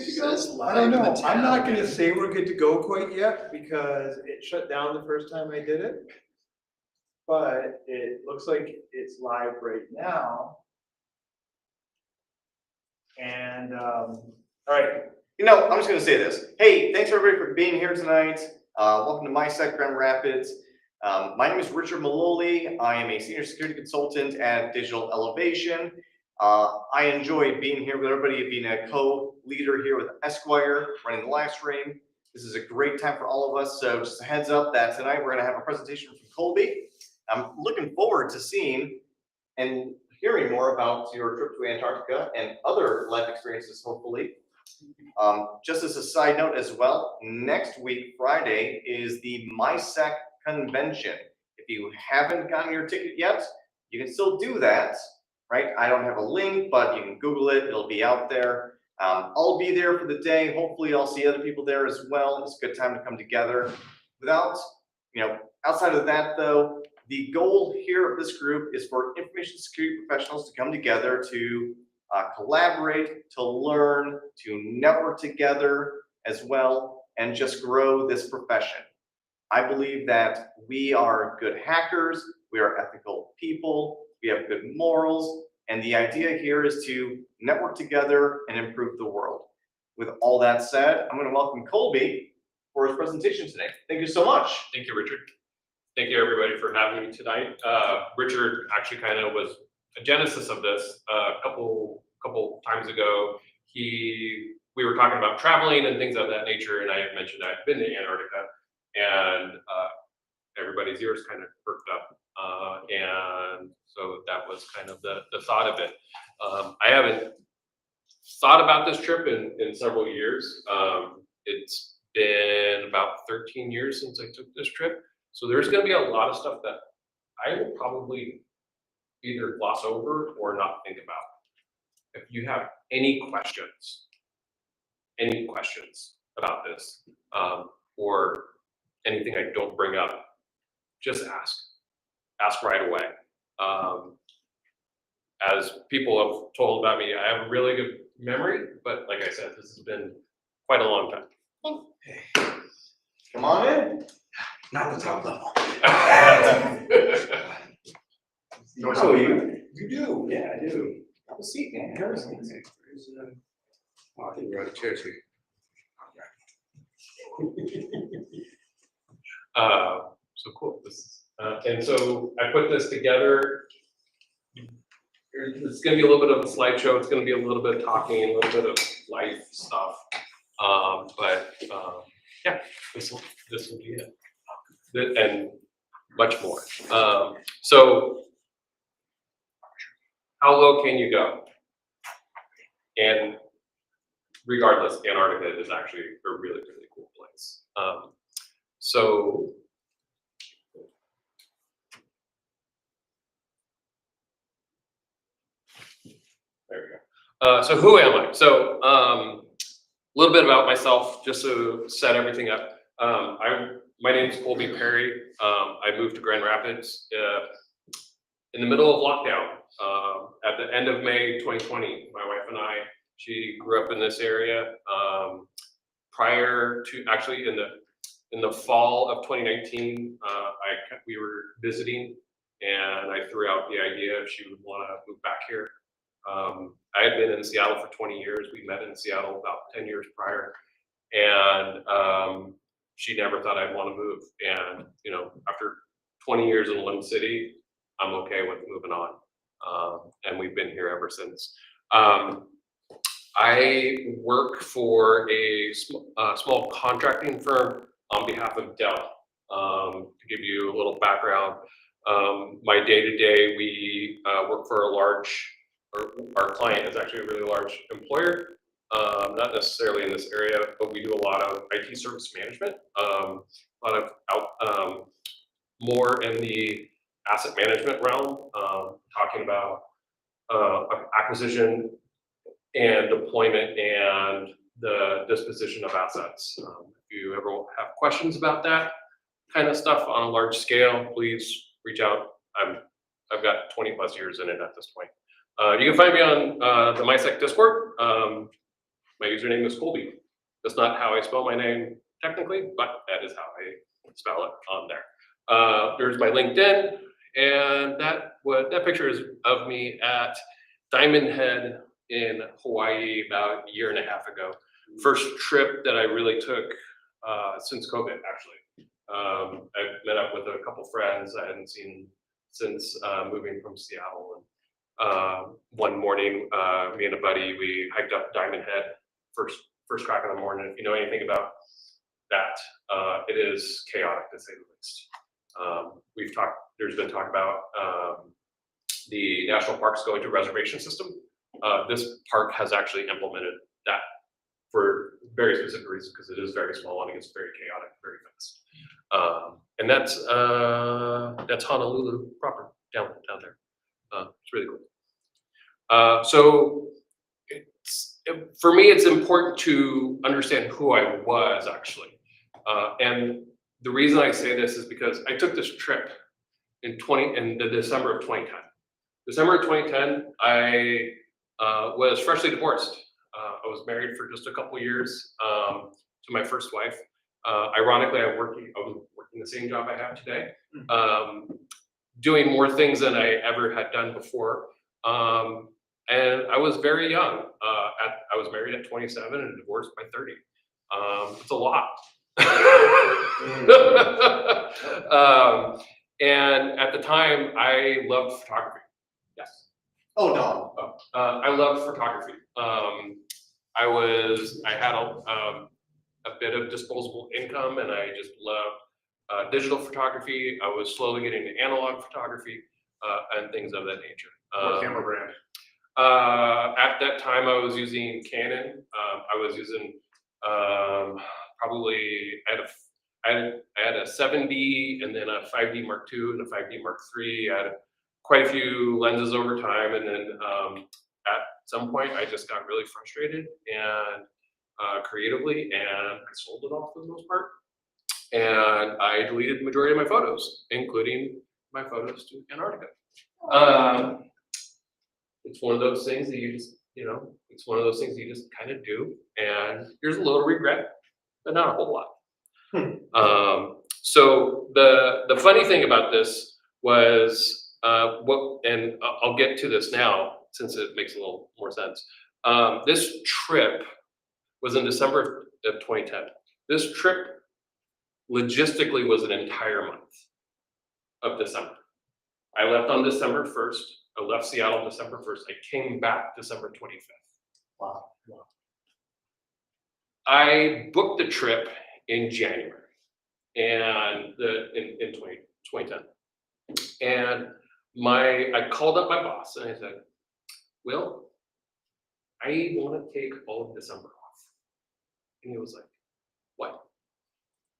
good to go? Says I don't live in know. the I'm not town. gonna say we're good to go quite yet because it shut down the first time I did it. But it looks like it's live right now. And, all right, You know, I'm just gonna say this. Hey, thanks everybody for being here tonight. Welcome to MISEC Grand Rapids. My name is Richard Maloli. I am a senior security consultant at Digital Elevation. I enjoy being here with everybody, being a co-leader here with Esquire, running the live stream. This is a great time for all of us. So just a heads up that tonight we're gonna have a presentation from Colby. I'm looking forward to seeing and hearing more about your trip to Antarctica and other life experiences, hopefully. Just as a side note as well, next week, Friday, is the MISEC convention. If you haven't gotten your ticket yet, you can still do that, right? I don't have a link, but you can Google it, it'll be out there. I'll be there for the day. Hopefully I'll see other people there as well. It's a good time to come together. Without, outside of that though, the goal here of this group is for information security professionals to come together to collaborate, to learn, to network together as well, and just grow this profession. I believe that we are good hackers, we are ethical people, we have good morals, and the idea here is to network together and improve the world. With all that said, I'm going to welcome Colby for his presentation today. Thank you so much. Thank you, Richard. Thank you, everybody, for having me tonight. Richard actually kind of was a genesis of this a couple times ago. We were talking about traveling and things of that nature, and I had mentioned I've been to Antarctica, and everybody's ears kind of perked up, and so that was kind of the thought of it. I haven't thought about this trip in several years. It's been about 13 years since I took this trip. So there's going to be a lot of stuff that I will probably either gloss over or not think about. If you have any questions about this, or anything I don't bring up, just ask right away. As people have told about me, I have a really good memory, but like I said, this has been quite a long time. Come on in. Not the top level. So you do. Yeah, I do. have a seat, man. Have a seat. I think we're out of chairs here. So cool. And so I put this together. It's going to be a little bit of a slideshow. It's going to be a little bit of talking, a little bit of life stuff. Yeah, this will be it. And much more. So how low can you go? And regardless, Antarctica is actually a really, really cool place. So there we go. So who am I? So a little bit about myself, just to set everything up. My name is Colby Perry. I moved to Grand Rapids in the middle of lockdown at the end of May 2020. My wife and I, she grew up in this area. Prior to actually in the fall of 2019, we were visiting, and I threw out the idea if she would want to move back here. I had been in Seattle for 20 years. We met in Seattle about 10 years prior, and she never thought I'd want to move. And after 20 years in one city, I'm okay with moving on, and we've been here ever since. I work for a small contracting firm on behalf of Dell. To give you a little background, my day-to-day, we work for our client is actually a really large employer, not necessarily in this area, but we do a lot of IT service management, a lot of more in the asset management realm, talking about acquisition and deployment and the disposition of assets. If you ever have questions about that kind of stuff on a large scale, please reach out. I've got 20 plus years in it at this point. You can find me on the MISEC Discord. My username is Colby. That's not how I spell my name technically, but that is how I spell it on there. There's my LinkedIn, and that picture is of me at Diamond Head in Hawaii about a year and a half ago. First trip that I really took since COVID, actually. I met up with a couple friends I hadn't seen since moving from Seattle. And one morning, me and a buddy, we hiked up Diamond Head, first crack in the morning. If you know anything about that, it is chaotic to say the least. There's been talk about the national parks going to reservation system. This park has actually implemented that for very specific reasons, because it is very small and it gets very chaotic very fast. And that's Honolulu proper down there. It's really cool. So for me, it's important to understand who I was actually. And the reason I say this is because I took this trip in the December of 2010. December of 2010, I was freshly divorced. I was married for just a couple years to my first wife. Ironically, I was working the same job I have today, doing more things than I ever had done before. And I was very young. I was married at 27 and divorced by 30. It's a lot. And at the time, I loved photography. Yes. Oh, no. I loved photography. I had a bit of disposable income, and I just loved digital photography. I was slowly getting into analog photography and things of that nature. What camera brand? At that time, I was using Canon. I was using probably I had a 7D and then a 5D Mark II and a 5D Mark III. I had quite a few lenses over time, and then at some point I just got really frustrated and creatively, and I sold it off for the most part. And I deleted the majority of my photos, including my photos to Antarctica. It's one of those things that you just, it's one of those things you just kind of do, and there's a little regret, but not a whole lot. So the funny thing about this was and I'll get to this now since it makes a little more sense. This trip was in December of 2010. This trip logistically was an entire month of December. I left on December 1st. I left Seattle December 1st. I came back December 25th. Wow. I booked the trip in January and in 2010. And I called up my boss and I said, Will, I want to take all of December off. And he was like, what?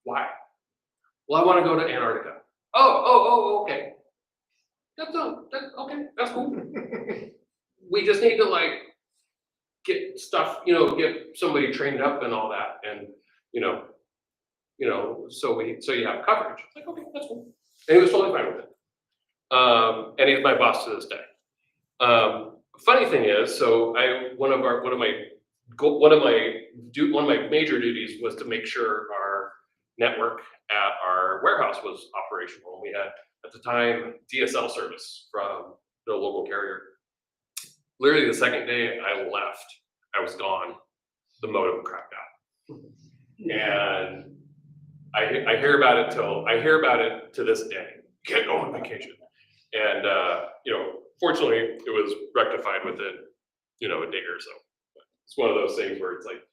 Why? Well, I want to go to Antarctica. Oh, okay. Okay, that's cool. We just need to get stuff, get somebody trained up and all that, and so you have coverage. It's like, okay, that's cool. And he was totally fine with it. And he's my boss to this day. Funny thing is, so one of my major duties was to make sure our network at our warehouse was operational. We had, at the time, DSL service from the local carrier. Literally the second day I left, I was gone, the modem crapped out. And I hear about it to this day. Can't go on vacation. And fortunately it was rectified within, a day or so. But it's one of those things where it's like,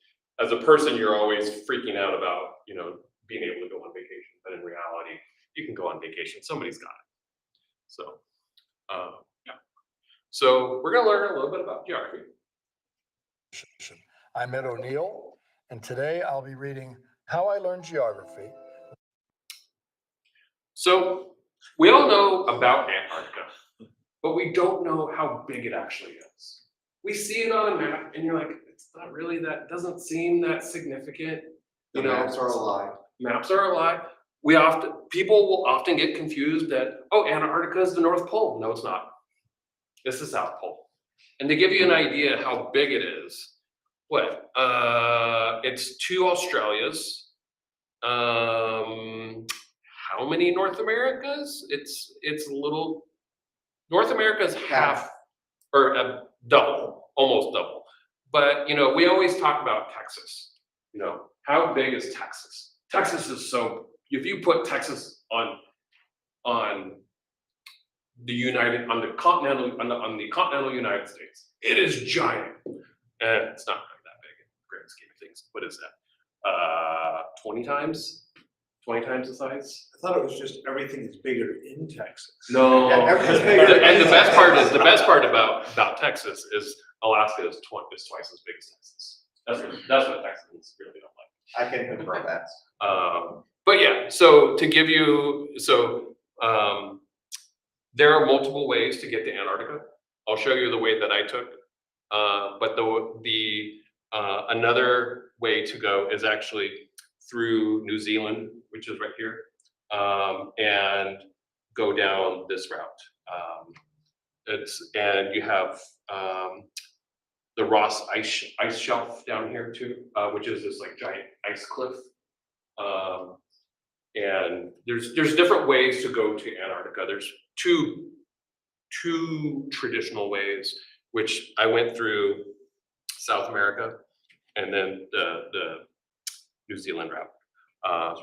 as a person, you're always freaking out about, being able to go on vacation. But in reality, you can go on vacation. Somebody's got it. So, yeah. So we're going to learn a little bit about geography. I'm Ed O'Neill, and today I'll be reading How I Learned Geography. So we all know about Antarctica, but we don't know how big it actually is. We see it on a map and you're like, it's not really that, doesn't seem that significant. The maps are a lie. Maps are a lie. People will often get confused that, Antarctica is the North Pole. No, it's not. It's the South Pole. And to give you an idea how big it is, what? It's 2 Australias. How many North Americas? It's a little. North America's half or double, almost double. But we always talk about Texas. How big is Texas? Texas is so. If you put Texas on the continental United States, it is giant, and it's not really that big in the grand scheme of things. What is that? 20 times the size? I thought it was just everything is bigger in Texas. No. Yeah, everything's bigger. And the best part about Texas is Alaska is twice as big as Texas. That's what Texans really don't like. I can confirm that. But yeah, so to give you, there are multiple ways to get to Antarctica. I'll show you the way that I took. But another way to go is actually through New Zealand, which is right here, and go down this route. And you have the Ross ice shelf down here too, which is this like giant ice cliff. And there's different ways to go to Antarctica. There's two traditional ways, which I went through South America and then the New Zealand route.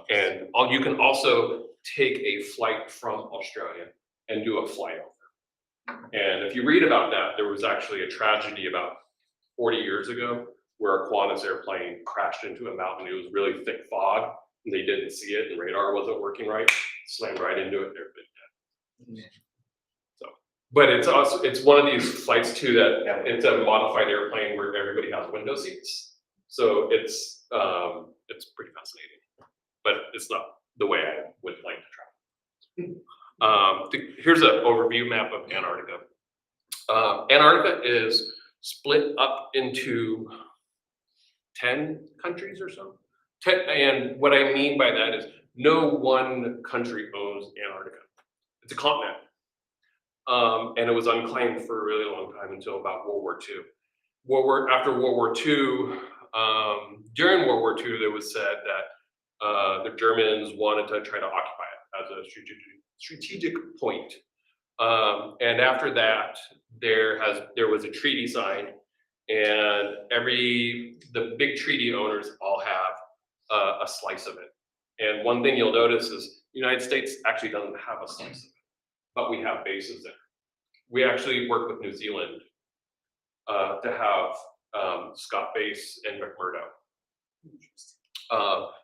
And you can also take a flight from Australia and do a flyover. And if you read about that, there was actually a tragedy about 40 years ago where a Qantas airplane crashed into a mountain. It was really thick fog, and they didn't see it, and radar wasn't working right, slammed right into it, they're dead. So, but it's one of these flights too that it's a modified airplane where everybody has window seats. So it's pretty fascinating, but it's not the way I would like to travel. Here's an overview map of Antarctica. Antarctica is split up into 10 countries or so. And what I mean by that is no one country owns Antarctica. It's a continent. And it was unclaimed for a really long time until about World War II. After World War II, during World War II, it was said that the Germans wanted to try to occupy it as a strategic point. And after that, there was a treaty signed, and the big treaty owners all have a slice of it. And one thing you'll notice is the United States actually doesn't have a slice of it, but we have bases there. We actually work with New Zealand to have Scott Base and McMurdo.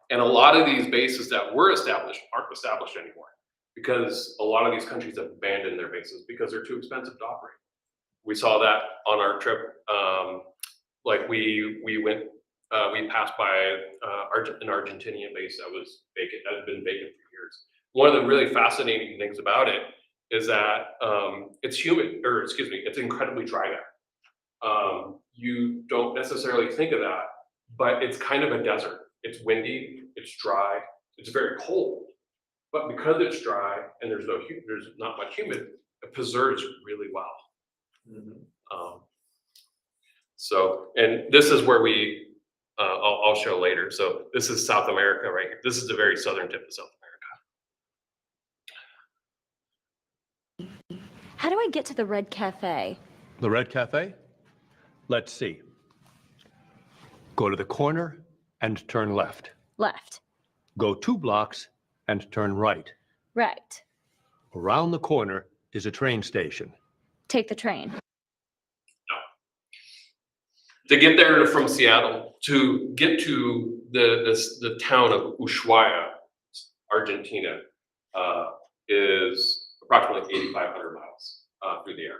And a lot of these bases that were established aren't established anymore because a lot of these countries have abandoned their bases because they're too expensive to operate. We saw that on our trip. Like we passed by an Argentinian base that was vacant, that had been vacant for years. One of the really fascinating things about it is that it's incredibly dry there. You don't necessarily think of that, but it's kind of a desert. It's windy, it's dry, it's very cold. But because it's dry and there's not much humid, it preserves really well. And this is where I'll show later. So this is South America right here. This is the very southern tip of South America. How do I get to the Red Cafe? The Red Cafe? Let's see. Go to the corner and turn left. Left. Go 2 blocks and turn right. Right. Around the corner is a train station. Take the train. To get there from Seattle, to get to the town of Ushuaia, Argentina, is approximately 8,500 miles through the air.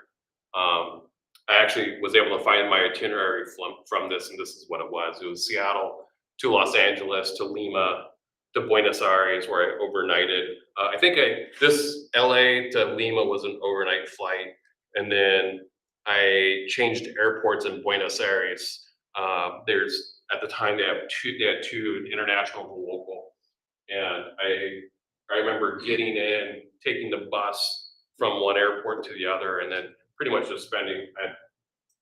I actually was able to find my itinerary from this, and this is what it was. It was Seattle to Los Angeles to Lima to Buenos Aires, where I overnighted. I think this LA to Lima was an overnight flight, and then I changed airports in Buenos Aires. At the time they had two international and local, and I remember getting in, taking the bus from one airport to the other, and then pretty much just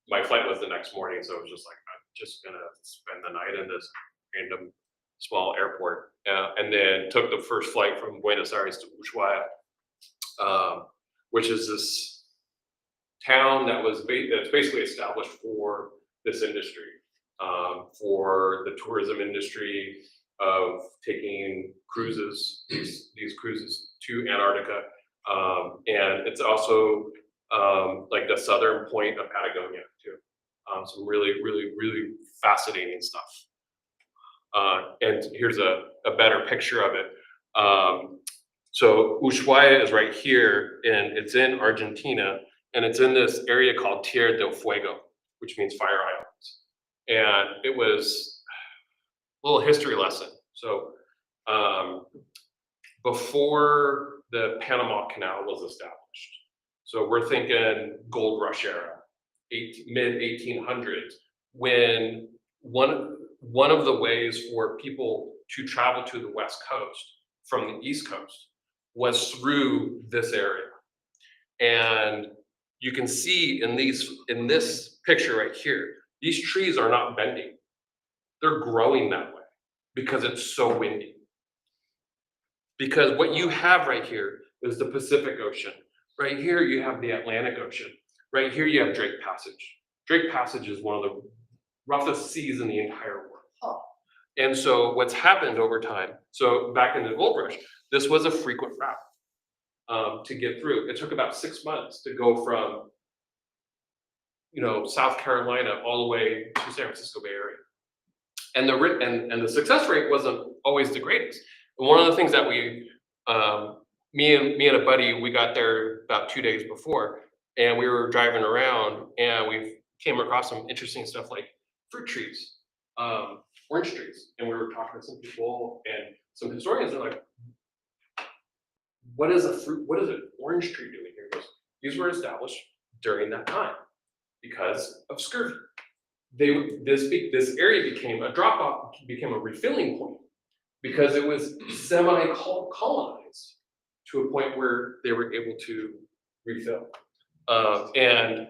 my flight was the next morning, so it was just like just gonna spend the night in this random small airport, and then took the first flight from Buenos Aires to Ushuaia, which is this town that was that's basically established for this industry, for the tourism industry of taking cruises, these cruises to Antarctica, and it's also like the southern point of Patagonia too. Some really, really, really fascinating stuff. And here's a better picture of it. So Ushuaia is right here, and it's in Argentina, and it's in this area called Tierra del Fuego, which means fire islands. And it was a little history lesson. So before the Panama Canal was established, so we're thinking gold rush era, mid 1800s, when one of the ways for people to travel to the West Coast from the East Coast was through this area. And you can see in this picture right here, these trees are not bending. They're growing that way because it's so windy. Because what you have right here is the Pacific Ocean. Right here, you have the Atlantic Ocean. Right here, you have Drake Passage. Drake Passage is one of the roughest seas in the entire world. And so what's happened over time, so back in the gold rush, this was a frequent route to get through. It took about 6 months to go from, South Carolina all the way to San Francisco Bay Area. And the success rate wasn't always the greatest. And one of the things that me and a buddy, we got there about 2 days before, and we were driving around, and we came across some interesting stuff like fruit trees, orange trees. And we were talking to some people and some historians are like, what is an orange tree doing here? He goes, these were established during that time because of scurvy. This area became a drop off, became a refilling point because it was semi-colonized to a point where they were able to refill. And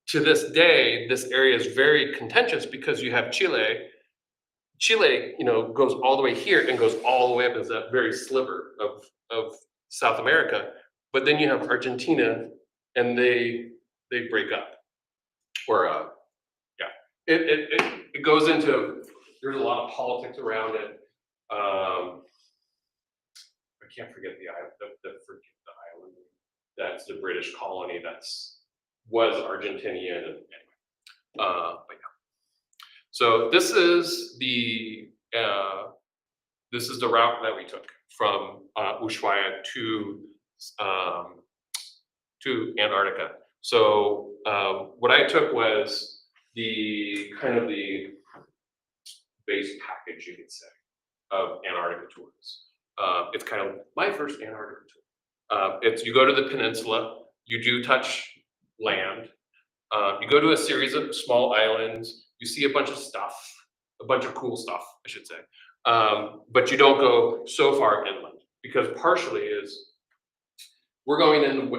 to this day, this area is very contentious because you have Chile. Chile, goes all the way here and goes all the way up as that very sliver of South America. But then you have Argentina, and they break up. Or it goes into, there's a lot of politics around it. I can't forget the island. That's the British colony. Was Argentinian. And anyway, but yeah. So this is the route that we took from Ushuaia to Antarctica. So what I took was the base package, you could say, of Antarctica tours. It's kind of my first Antarctica tour. You go to the peninsula, you do touch land, you go to a series of small islands, you see a bunch of stuff, a bunch of cool stuff, I should say. But you don't go so far inland because partially is we're going in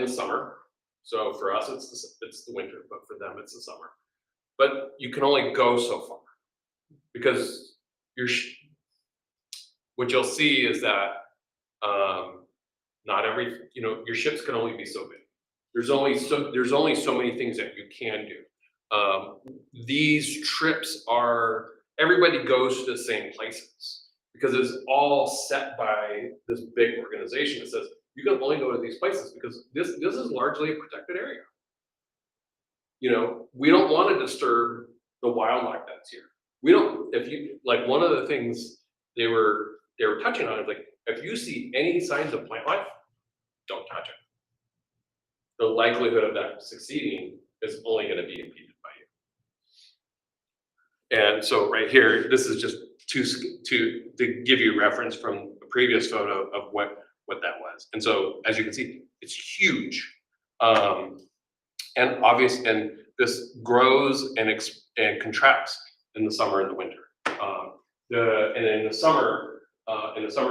the summer. So for us, it's the winter, but for them, it's the summer. But you can only go so far because what you'll see is that not every, your ships can only be so big. There's only so many things that you can do. These trips everybody goes to the same places because it's all set by this big organization that says you can only go to these places because this is largely a protected area. We don't want to disturb the wildlife that's here. One of the things they were touching on is like, if you see any signs of plant life, don't touch it. The likelihood of that succeeding is only going to be impeded by you. And so right here, this is just to give you reference from a previous photo of what that was. And so as you can see, it's huge. And this grows and contracts in the summer and the winter. And in the summer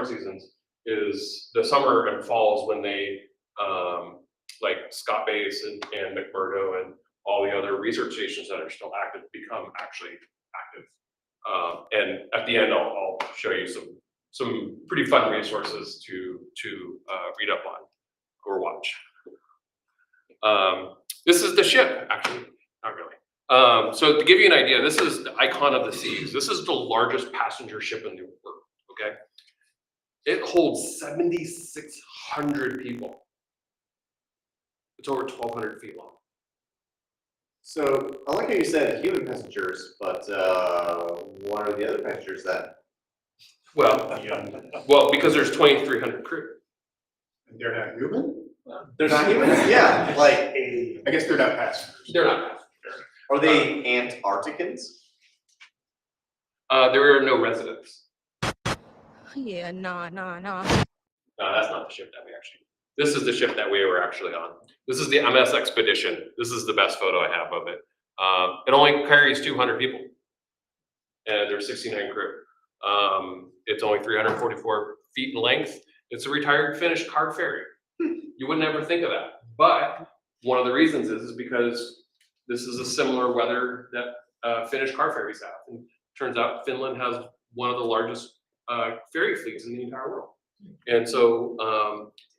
seasons is the summer and falls when they like Scott Base and McMurdo and all the other research stations that are still active become actually active. And at the end, I'll show you some pretty fun resources to read up on or watch. This is the ship, actually, not really. So to give you an idea, this is the Icon of the Seas. This is the largest passenger ship in the world, okay? It holds 7,600 people. It's over 1,200 feet long. So I like how you said human passengers, but what are the other passengers then? Well, because there's 2,300 crew. They're not human? They're not human? Yeah, like, I guess they're not passengers. They're not. are they Antarcticans? There are no residents. Yeah, nah. No, that's not the ship that we actually. This is the ship that we were actually on. This is the MS Expedition. This is the best photo I have of it. It only carries 200 people, and there's 69 crew. It's only 344 feet in length. It's a retired Finnish car ferry. You would never think of that, but one of the reasons is because this is a similar weather that Finnish car ferries have. And turns out Finland has one of the largest ferry fleets in the entire world. And so,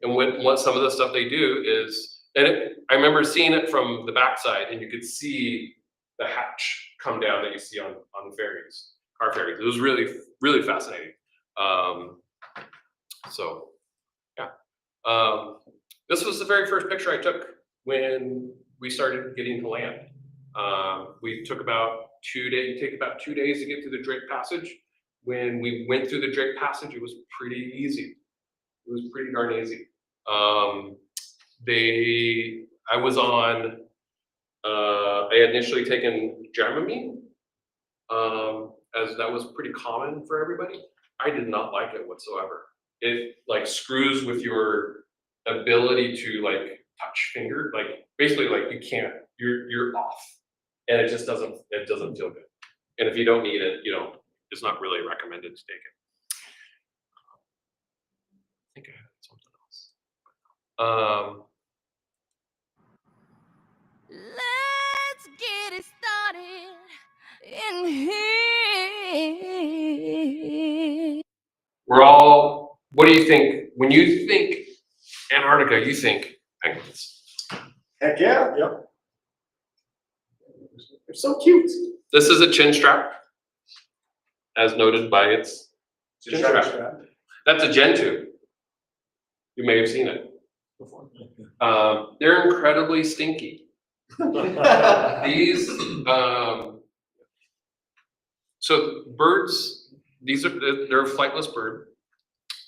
and what some of the stuff they do is, I remember seeing it from the backside, and you could see the hatch come down that you see on ferries, car ferries. It was really, really fascinating. So, yeah. This was the very first picture I took when we started getting to land. We took about 2 days, take about 2 days to get through the Drake Passage. When we went through the Drake Passage, it was pretty easy. It was pretty darn easy. I was on, I had initially taken Dramamine, as that was pretty common for everybody. I did not like it whatsoever. It like screws with your ability to like touch finger, like basically like you can't, you're off, and it just doesn't feel good. And if you don't need it, it's not really recommended to take it. I think I had something else. Let's get it started in here. What do you think? When you think Antarctica, you think penguins. Heck yeah. Yep. They're so cute. This is a chin strap, as noted by its chin strap. That's a Gen 2. You may have seen it before. They're incredibly stinky. These, so birds, they're a flightless bird.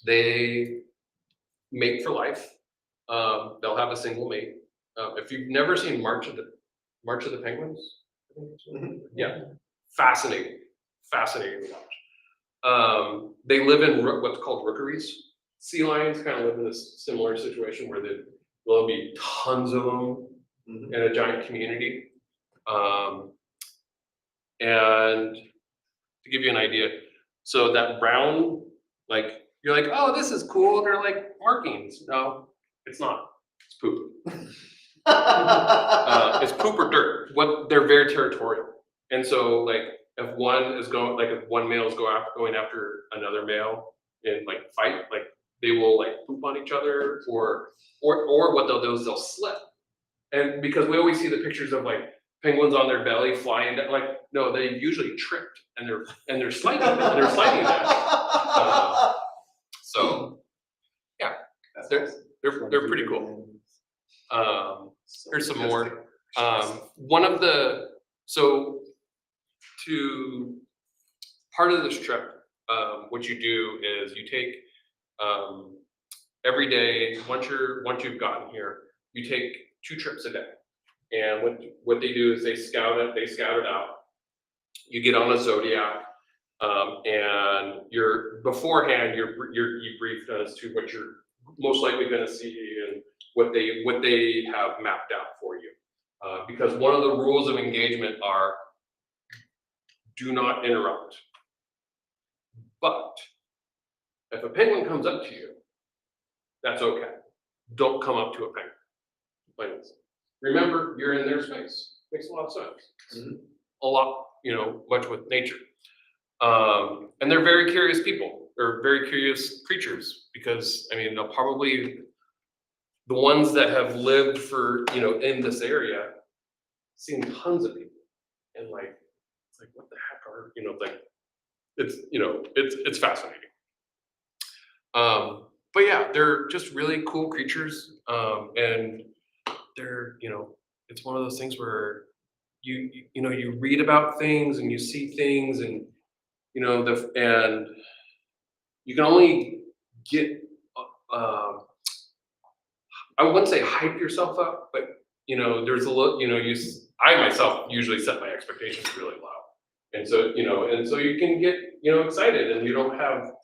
They mate for life. They'll have a single mate. If you've never seen March of the Penguins, yeah, fascinating to watch. They live in what's called rookeries. Sea lions kind of live in this similar situation where there'll be tons of them in a giant community. And to give you an idea, so that brown, like, you're like, oh, this is cool. They're like markings. No, it's not. It's poop. It's poop or dirt. They're very territorial. And so like if one male is going after another male in like fight, like they will like poop on each other, or what they'll do is they'll slip. And because we always see the pictures of like penguins on their belly flying down, like no, they usually tripped and they're sliding down. So yeah, they're pretty cool. Here's some more. Part of this trip, what you do is you take every day, once you've gotten here, you take 2 trips a day. And what they do is they scout it out. You get on a Zodiac, and you're briefed as to what you're most likely going to see and what they have mapped out for you. Because one of the rules of engagement are do not interrupt. But if a penguin comes up to you, that's okay. Don't come up to a penguin. Remember, you're in their space. Makes a lot of sense. Mhm. A lot, much with nature. And they're very curious people, or very curious creatures, because, I mean, they'll probably, the ones that have lived for, in this area, seen tons of people. And like, it's like, what the heck are, like, it's fascinating. But yeah, they're just really cool creatures. And they're, it's one of those things where you read about things and you see things, and and you can only get I wouldn't say hype yourself up, but there's a little, I myself usually set my expectations really low. And so, you can get, excited, and you don't have,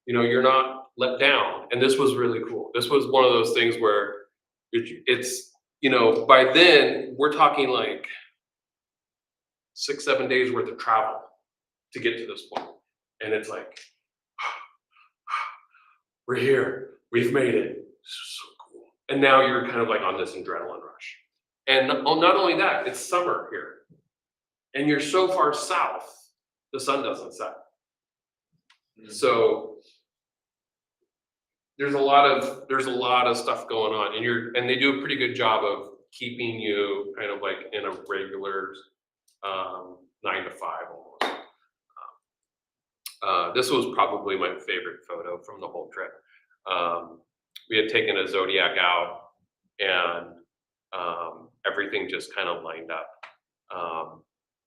you're not let down. And this was really cool. This was one of those things where it's, by then we're talking like 6-7 days worth of travel to get to this point. And it's like, we're here, we've made it. This is so cool. And now you're kind of like on this adrenaline rush. And not only that, it's summer here. And you're so far south, the sun doesn't set. So there's a lot of stuff going on, and they do a pretty good job of keeping you kind of like in a regular 9 to 5 almost. This was probably my favorite photo from the whole trip. We had taken a Zodiac out, and everything just kind of lined up,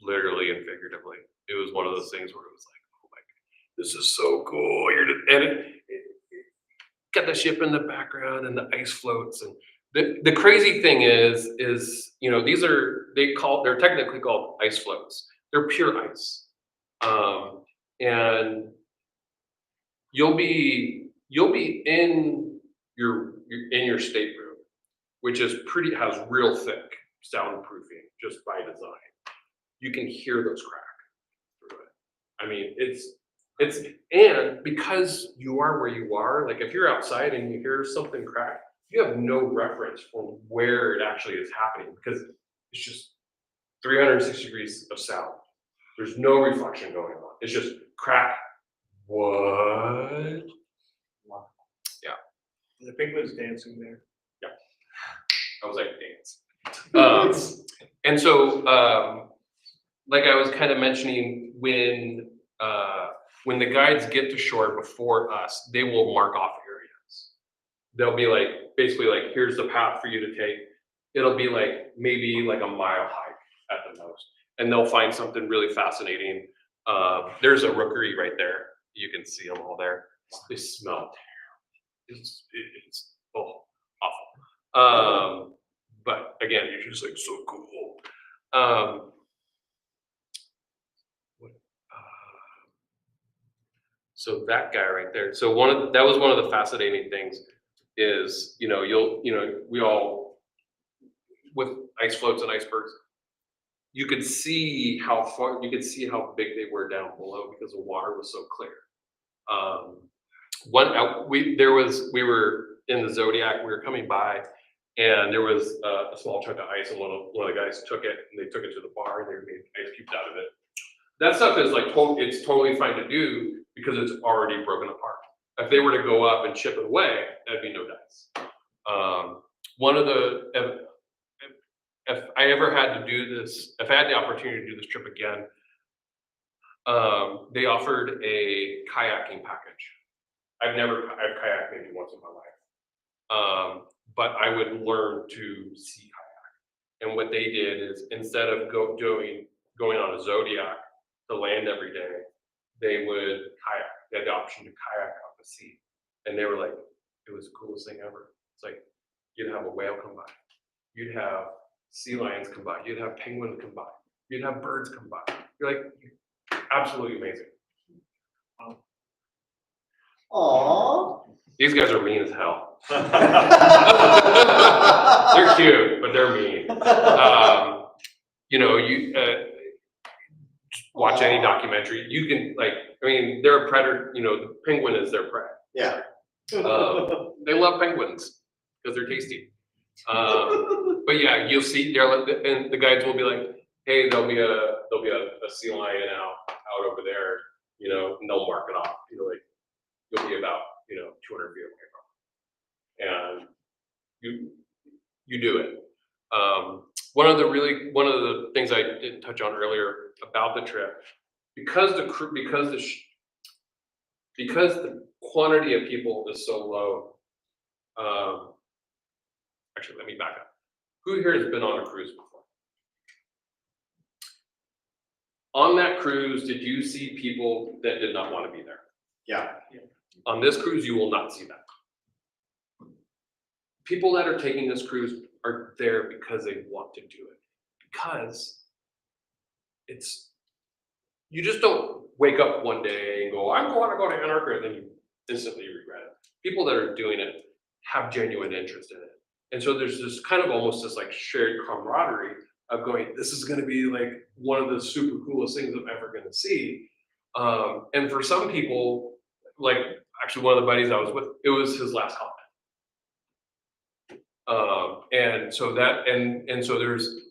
literally and figuratively. It was one of those things where it was like, oh my God, this is so cool. And it got the ship in the background and the ice floats. And the crazy thing is, they're technically called ice floats. They're pure ice. And you'll be in your stateroom, which has real thick soundproofing just by design. You can hear those crack through it. I mean, and because you are where you are, like if you're outside and you hear something crack, you have no reference for where it actually is happening, because it's just 360 degrees of sound. There's no reflection going on. It's just crack. What? Yeah. The penguin's dancing there. Yeah. I was like, dance. And so, like I was kind of mentioning, when the guides get to shore before us, they will mark off areas. They'll be like, basically like, here's the path for you to take. It'll be like, maybe like a mile hike at the most. And they'll find something really fascinating. There's a rookery right there. You can see them all there. They smell terrible. It's awful. But again, you're just like, so cool. So that guy right there. So that was one of the fascinating things is, we all, with ice floats and icebergs, you could see how big they were down below because the water was so clear. We were in the Zodiac, we were coming by, and there was a small chunk of ice, and one of the guys took it, and they took it to the bar, and they made ice cubes out of it. That stuff is like, it's totally fine to do because it's already broken apart. If they were to go up and chip it away, that'd be no dice. If I ever had to do this, if I had the opportunity to do this trip again, they offered a kayaking package. I've kayaked maybe once in my life, but I would learn to sea kayak. And what they did is, instead of going on a Zodiac to land every day, they would kayak. They had the option to kayak out the sea, and they were like, it was the coolest thing ever. It's like, you'd have a whale come by, you'd have sea lions come by, you'd have penguins come by, you'd have birds come by. You're like, absolutely amazing. Aww. These guys are mean as hell. They're cute, but they're mean. Watch any documentary. You can they're a predator. The penguin is their prey. Yeah. They love penguins because they're tasty. But yeah, you'll see there, and the guides will be like, hey, there'll be a sea lion out over there, you know, and they'll mark it off. You know, like you'll be about 200 feet away from, and you do it. One of the things I didn't touch on earlier about the trip, because the quantity of people is so low. Actually, let me back up. Who here has been on a cruise before? On that cruise, did you see people that did not want to be there? Yeah. On this cruise, you will not see that. People that are taking this cruise are there because they want to do it. Because you just don't wake up one day and go, I'm going to go to Antarctica, and then you instantly regret it. People that are doing it have genuine interest in it. And so there's this kind of almost this like shared camaraderie of going, this is going to be like one of the super coolest things I'm ever going to see. And for some people, like actually one of the buddies I was with, it was his last holiday. And so there's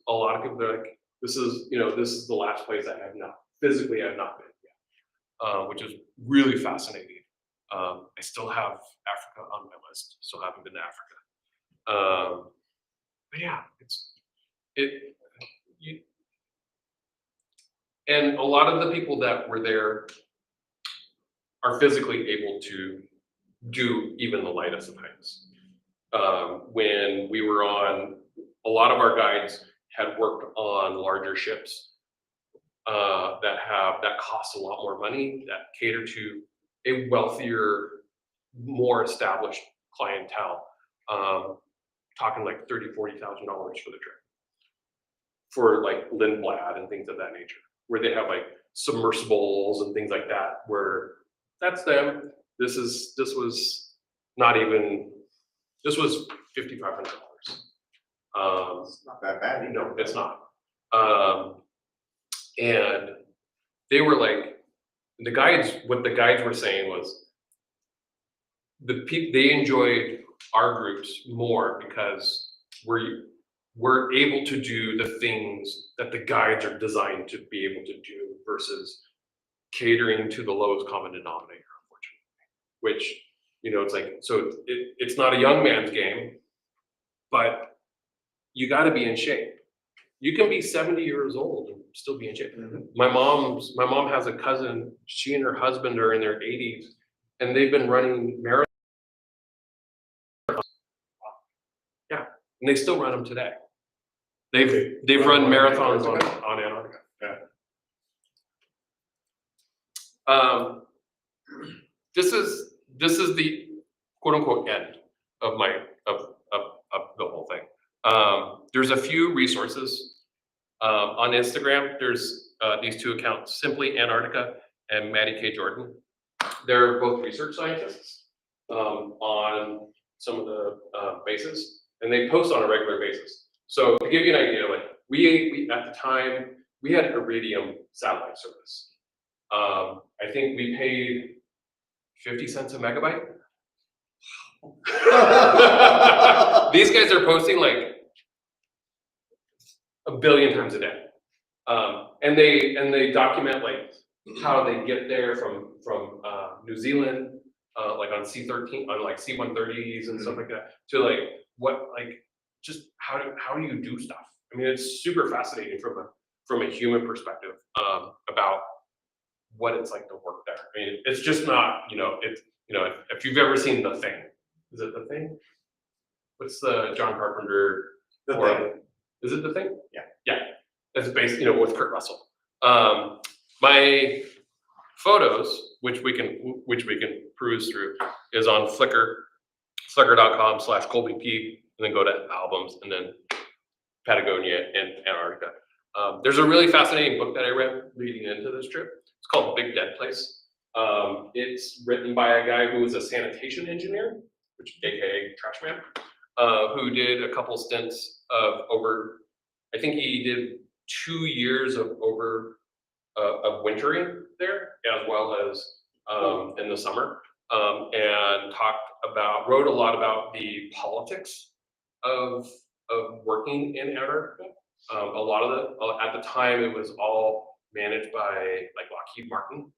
a lot of people that are like, this is the last place I have not been yet, which is really fascinating. I still have Africa on my list, still haven't been to Africa. But yeah, and a lot of the people that were there are physically able to do even the lightest of hikes. When we were on, a lot of our guides had worked on larger ships that cost a lot more money, that cater to a wealthier, more established clientele. Talking like $30,000, $40,000 for the trip, for like Lindblad and things of that nature, where they have like submersibles and things like that, where that's them. This was $5,500. It's not that bad. No, it's not. And they were like, what the guides were saying was they enjoyed our groups more because we're able to do the things that the guides are designed to be able to do versus catering to the lowest common denominator, unfortunately. Which, it's like, so it's not a young man's game, but you got to be in shape. You can be 70 years old and still be in shape. Mm-hmm. My mom has a cousin, she and her husband are in their 80s, and they've been running marathons. Yeah, and they still run them today. They've run marathons on Antarctica. Yeah. This is the quote unquote end of the whole thing. There's a few resources on Instagram. There's these two accounts, Simply Antarctica and Maddie K. Jordan. They're both research scientists on some of the bases, and they post on a regular basis. So to give you an idea, like we at the time we had Iridium satellite service. I think we paid 50 cents a megabyte. These guys are posting like a billion times a day, and they document like how they get there from New Zealand, like on C-13, on like C-130s and stuff like that, to like just how do you do stuff? I mean, it's super fascinating from a human perspective about what it's like to work there. I mean, it's just not, if you've ever seen The Thing. Is it The Thing? What's the John Carpenter? The Thing. Is it The Thing? Yeah. Yeah. It's based, with Kurt Russell. My photos, which we can peruse through, is on Flickr, flickr.com/ColbyP, and then go to albums, and then Patagonia and Antarctica. There's a really fascinating book that I read leading into this trip. It's called Big Dead Place. It's written by a guy who was a sanitation engineer, AKA trash man, who did a couple stints of I think he did 2 years of wintering there, as well as in the summer, and wrote a lot about the politics of of working in Antarctica. A lot of at the time, it was all managed by like Lockheed Martin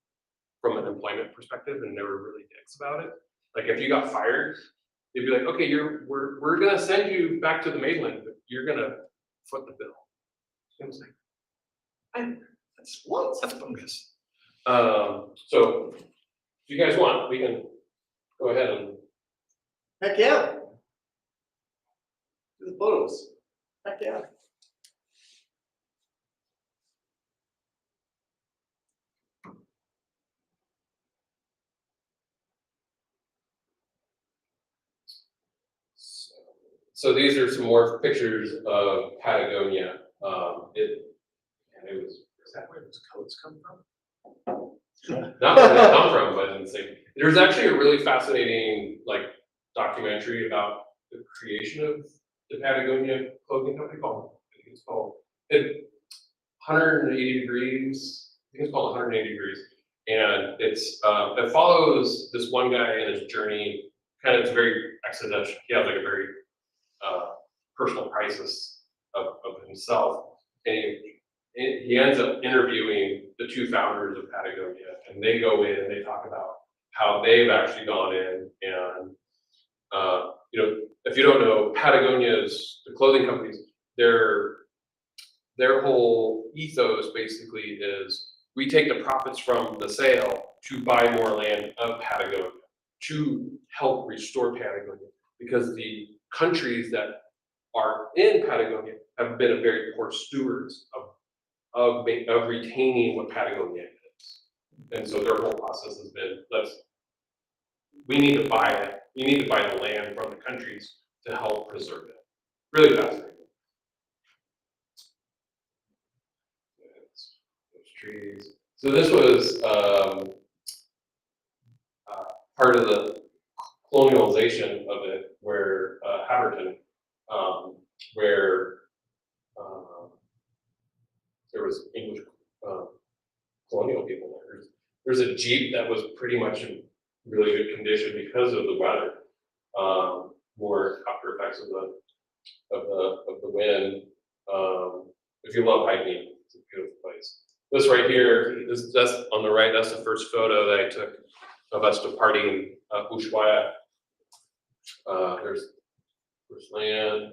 from an employment perspective, and they were really dicks about it. Like if you got fired, they'd be like, okay, we're gonna send you back to the mainland, but you're gonna foot the bill. I was like, that's bogus. So if you guys want, we can go ahead and Heck yeah. Do the photos. Heck yeah. So these are some more pictures of Patagonia. And it was, is that where those coats come from? Not where they come from, but in the same. There's actually a really fascinating like documentary about the creation of the Patagonia clothing company called, I think it's called 180 Degrees. I think it's called 180 Degrees. And it follows this one guy in his journey. Kind of, it's very existential. He has like a very personal crisis of himself, and he ends up interviewing the two founders of Patagonia, and they go in and they talk about how they've actually gone in and if you don't know, Patagonia's, the clothing companies, their whole ethos basically is we take the profits from the sale to buy more land of Patagonia to help restore Patagonia, because the countries that are in Patagonia have been a very poor stewards of retaining what Patagonia is. And so their whole process has been, we need to buy it. You need to buy the land from the countries to help preserve it. Really fascinating. Those trees. So this was part of the colonialization of it, where Haverton, where there was English colonial people there. There's a Jeep that was pretty much in really good condition because of the weather, more after effects of the wind. If you love hiking, it's a beautiful place. This right here, that's on the right. That's the first photo that I took of us departing Ushuaia. There's land.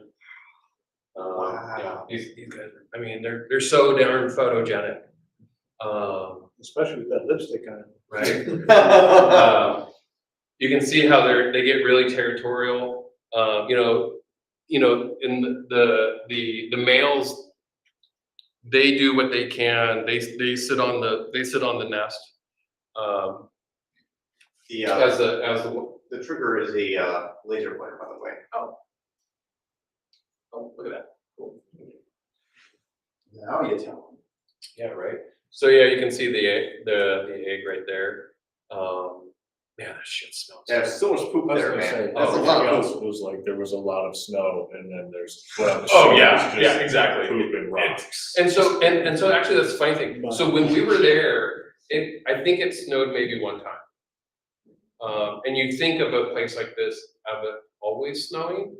Yeah, these guys. I mean, they're so darn photogenic. Especially with that lipstick on. Right. You can see how they get really territorial. In the males, they do what they can. They sit on the nest. The trigger is a laser pointer, by the way. Oh, look at that. Cool. Now you tell Yeah, right. So yeah, you can see the egg right there. Man, that shit smells. them. There's so much poop there, man. That's a Everything lot of else poop. was like, there was a lot of snow, and then there's. Oh yeah, exactly. Poop and rocks. And so actually that's the funny thing. So when we were there, I think it snowed maybe one time. And you think of a place like this of it always snowing,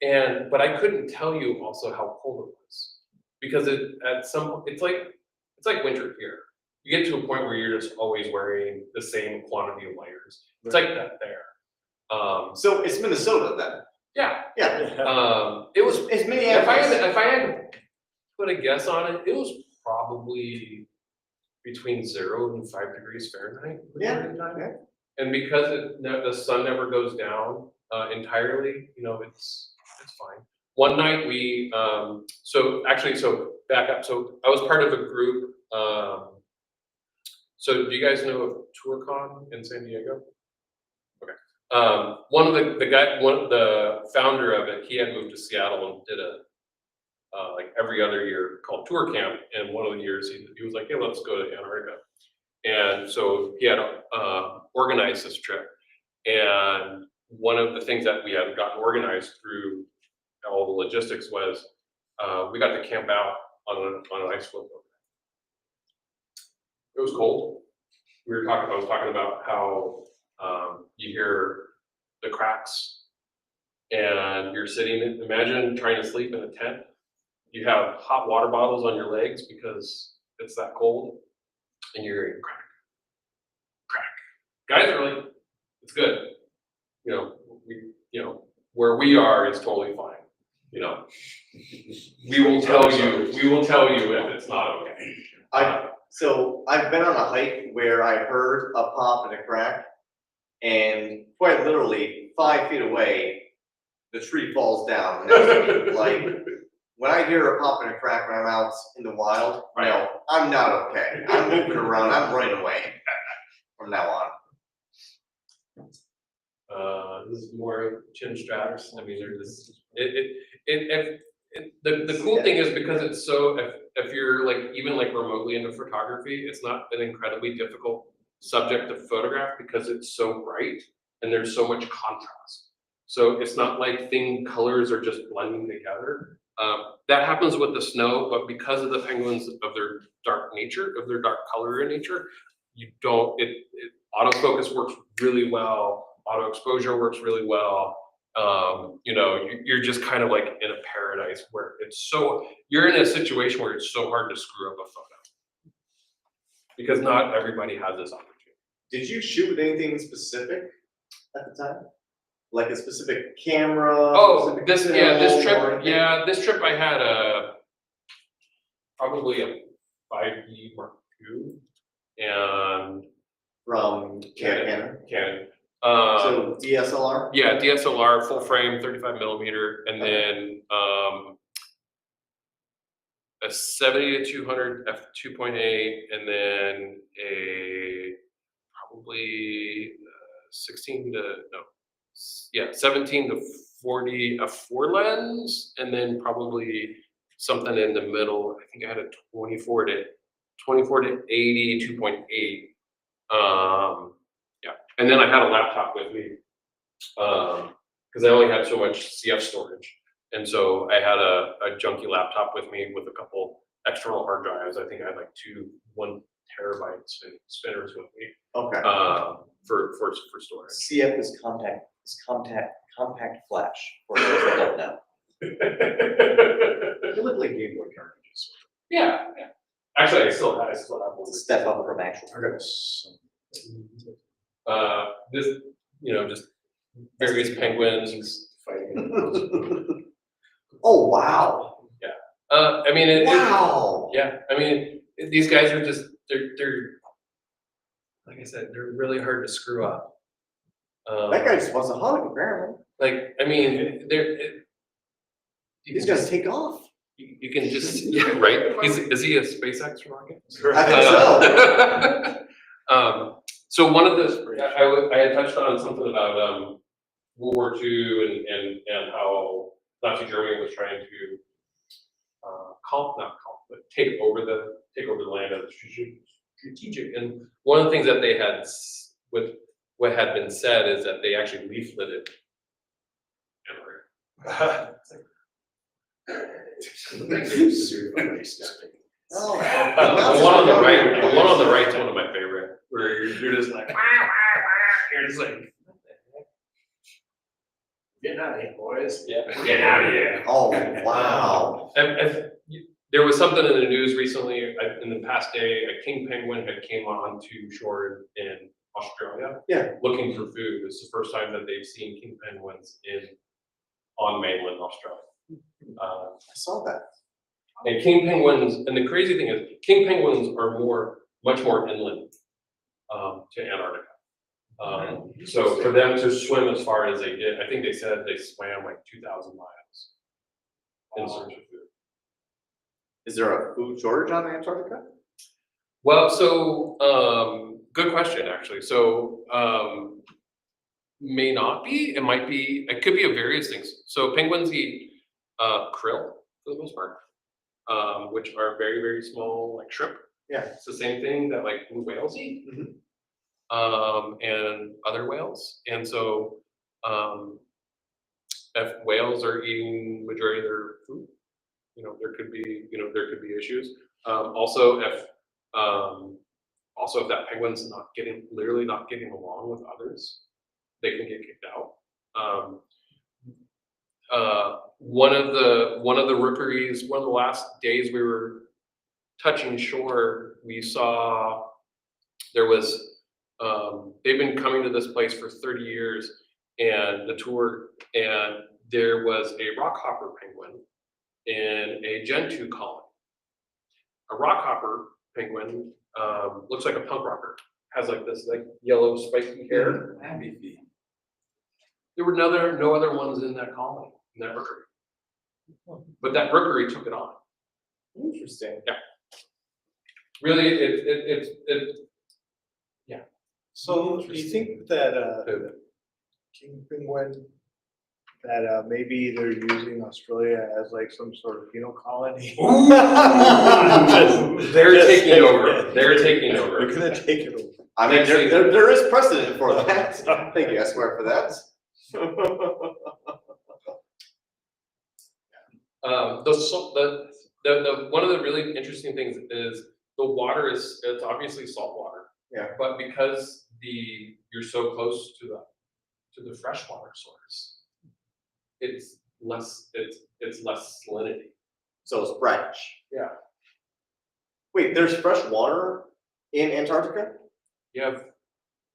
but I couldn't tell you also how cold it was, because it's like winter here. You get to a point where you're just always wearing the same quantity of layers. It's like that there. So it's Minnesota then? Yeah. Yeah. It was. It's Minneapolis. If I had to put a guess on it, it was probably between 0 and 5 degrees Fahrenheit. Yeah. Okay. And because the sun never goes down entirely, it's fine. One night so back up. So I was part of a group. So do you guys know of TourCon in San Diego? Okay. One of the founder of it, he had moved to Seattle and did a like every other year called Tour Camp. And one of the years he was like, hey, let's go to Antarctica. And so he had organized this trip. And one of the things that we had gotten organized through all the logistics was we got to camp out on an ice floe. It was cold. I was talking about how you hear the cracks and you're sitting, imagine trying to sleep in a tent. You have hot water bottles on your legs because it's that cold, and you're hearing crack, crack. Guys are like, it's good. You know, where we are is totally fine. You know, we will tell you if it's not okay. So I've been on a hike where I heard a pop and a crack, and quite literally 5 feet away, the tree falls down next to me. Like, when I hear a pop and a crack when I'm out in the wild, no, I'm not okay. I'm moving around, I'm running away from now on. This is more chin straps. I mean, they're just the cool thing is because it's so if you're like even like remotely into photography, it's not an incredibly difficult subject to photograph because it's so bright and there's so much contrast. So it's not like colors are just blending together. That happens with the snow, but because of the penguins of their dark nature, of their dark color in nature, you don't. Autofocus works really well. Auto exposure works really well. You know, you're just kind of like in a paradise where you're in a situation where it's so hard to screw up a photo because not everybody has this opportunity. Did you shoot with anything specific at the time? Like a specific camera? Oh, specific this film trip, or anything? yeah, this trip I had probably a 5D Mark II and From Canon? Canon. So DSLR? Yeah, DSLR, full frame, 35 millimeter, and then a 70 to 200 f2.8, and then a probably 17 to 40 f4 lens, and then probably something in the middle. I think I had a 24 to 80 2.8. Yeah, and then I had a laptop with me because I only had so much CF storage, and so I had a junky laptop with me with a couple external hard drives. I think I had like 1 terabyte spinners with me Okay. for storage. CF is compact flash, for those that don't know. They look like Game Boy cartridges. Yeah. Actually, I still have one. It's a step up from actual. I got some. This, just various penguins. Fighting. Oh, wow. I mean, Wow. yeah. I mean, these guys are just they're like I said, they're really hard to screw up. That guy just wants a hug, apparently. Like, I mean, He's gonna take off. You can just right. Is he a SpaceX rocket? I think so. So one of the I had touched on something about World War II and how Nazi Germany was trying to take over the land as strategic. And one of the things that they had with what had been said is that they actually leafleted Antarctica. Oh. The one on the right is one of my favorite, where you're just like, you're just like, Getting out of here, boys. yeah, get out of here. Oh, wow. There was something in the news recently, in the past day, a king penguin had came on to shore in Australia. Yeah. Looking for food. It's the first time that they've seen king penguins on mainland Australia. I saw that. And king penguins, and the crazy thing is, king penguins are much more inland to Antarctica. So for them to swim as far as they did, I think they said they swam like 2,000 miles in search of food. Is there a food shortage on Antarctica? Well, so good question, actually. So may not be. It might be. It could be of various things. So penguins eat krill for the most part, which are very, very small, like shrimp. Yeah. It's the same thing that like blue whales eat, and other whales. And so if whales are eating majority of their food, there could be issues. Also, if that penguin's literally not getting along with others, they can get kicked out. one of the rookeries, one of the last days we were touching shore, we saw there was, they've been coming to this place for 30 years and there was a rockhopper penguin in a Gen 2 colony. A rockhopper penguin looks like a punk rocker, has like this like yellow spiky hair. There were no other ones in that colony, in that rookery. But that rookery took it on. Interesting. Really, it So do you think that, king penguin, that maybe they're using Australia as like some sort of penal colony? They're taking over. They're taking They're over. gonna take it over. I mean, there is precedent for that. Thank you, Esquire, for that. The one of the really interesting things is the water it's obviously salt water. Yeah. But because you're so close to the freshwater source, it's less salinity. So it's brackish. Yeah. Wait, there's fresh water in Antarctica? You have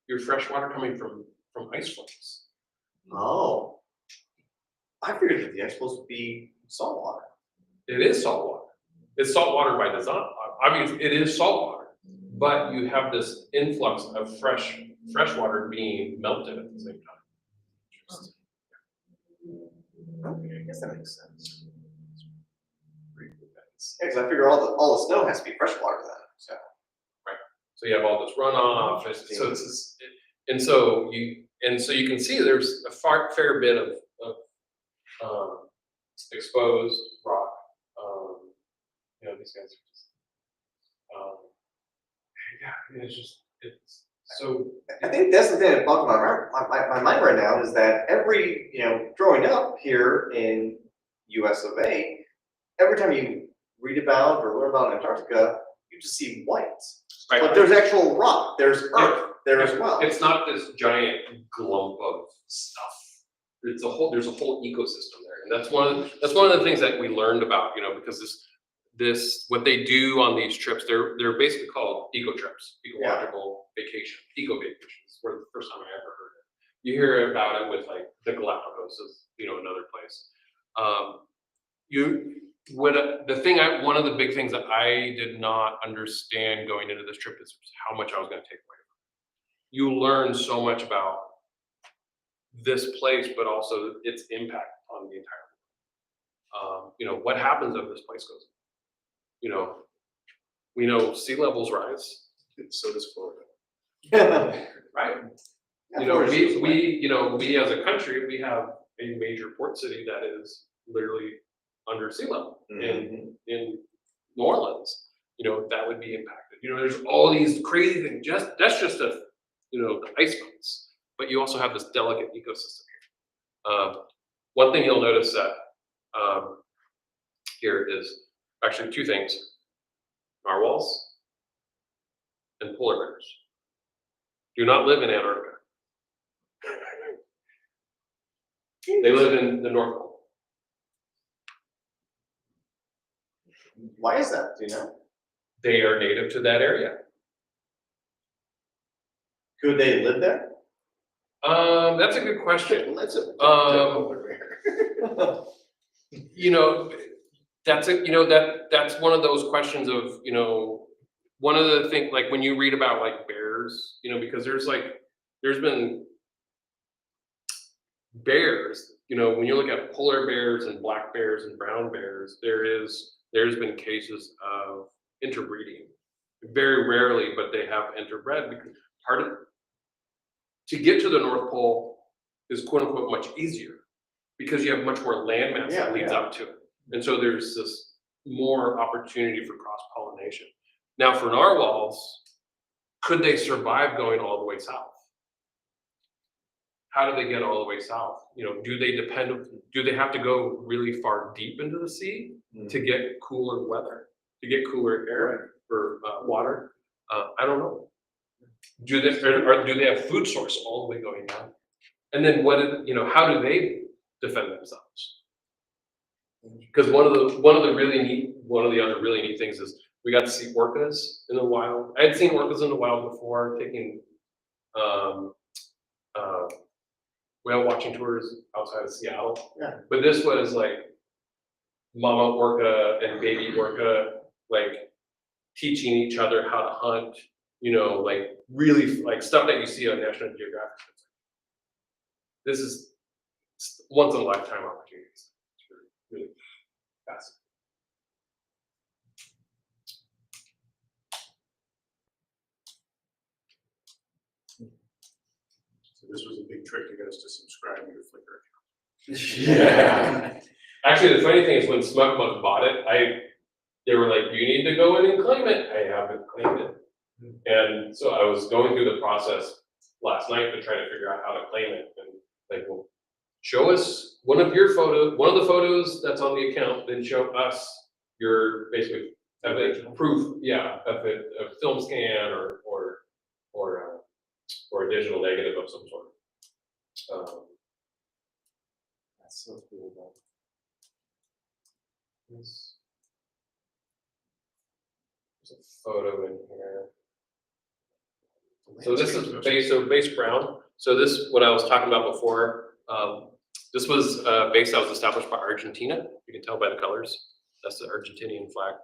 your fresh water coming from ice floes. Oh. I figured that the ice supposed to be salt water. It is salt water. It's salt water by design. Obviously, it is salt water, but you have this influx of fresh water being melted at the same time. Okay, I guess that makes sense. Yeah, because I figure all the snow has to be fresh water then, so. So you have all this runoff, and so you can see there's a fair bit of exposed rock. These guys are just, it's so. I think that's the thing that bugs my mind right now is that growing up here in US of A, every time you read about or learn about Antarctica, you just see white. Right. But there's actual rock, there's earth there as well. It's not this giant glump of stuff. There's a whole ecosystem there, and that's one of the things that we learned about, because this what they do on these trips, they're basically called eco trips, ecological vacation, eco vacations. Were the first time I ever heard it. You hear about it with like the Galapagos, another place. One of the big things that I did not understand going into this trip is how much I was going to take away from it. You learn so much about this place, but also its impact on the entire world. What happens if this place goes? We know sea levels rise, so does Florida. Right? We as a country, we have a major port city that is literally under sea level in New Orleans. That would be impacted. There's all these crazy things. That's just the ice mounts, but you also have this delicate ecosystem here. One thing you'll notice that here is actually two things: narwhals and polar bears do not live in Antarctica. They live in the North Pole. Why is that? Do you know? They are native to that area. Could they live there? That's a good question. That's a that's one of those questions of, one of the things, like when you read about like bears, because there's been bears, when you look at polar bears and black bears and brown bears, there's been cases of interbreeding. Very rarely, but they have interbred, because to get to the North Pole is quote unquote much easier because you have much more landmass that leads up to it. And so there's this more opportunity for cross-pollination. Now for narwhals, could they survive going all the way south? How do they get all the way south? Do they have to go really far deep into the sea to get cooler weather, to get cooler air or water? I don't know. Do they have food source all the way going down? And then how do they defend themselves? Because one of the other really neat things is we got to see orcas in the wild. I had seen orcas in the wild before, taking whale watching tours outside of Seattle. Yeah. But this was like mama orca and baby orca, like teaching each other how to hunt, you know, like really like stuff that you see on National Geographic. This is once in a lifetime opportunities. It's really fascinating. So this was a big trick to get us to subscribe to your Flickr Yeah. Actually, the funny thing is when SmugMug bought it, they were like, you need to go in and claim it. I haven't claimed it. And so I was going through the process last night to try to figure out how to claim it. And like, well, show us one of the photos that's on the account, then show us your basically proof, yeah, of a film scan or a digital negative of some sort. That's so cool, though. There's a photo in here. So this is base brown. So this, what I was talking about before, this was a base that was established by Argentina. You can tell by the colors. That's the Argentinian flag.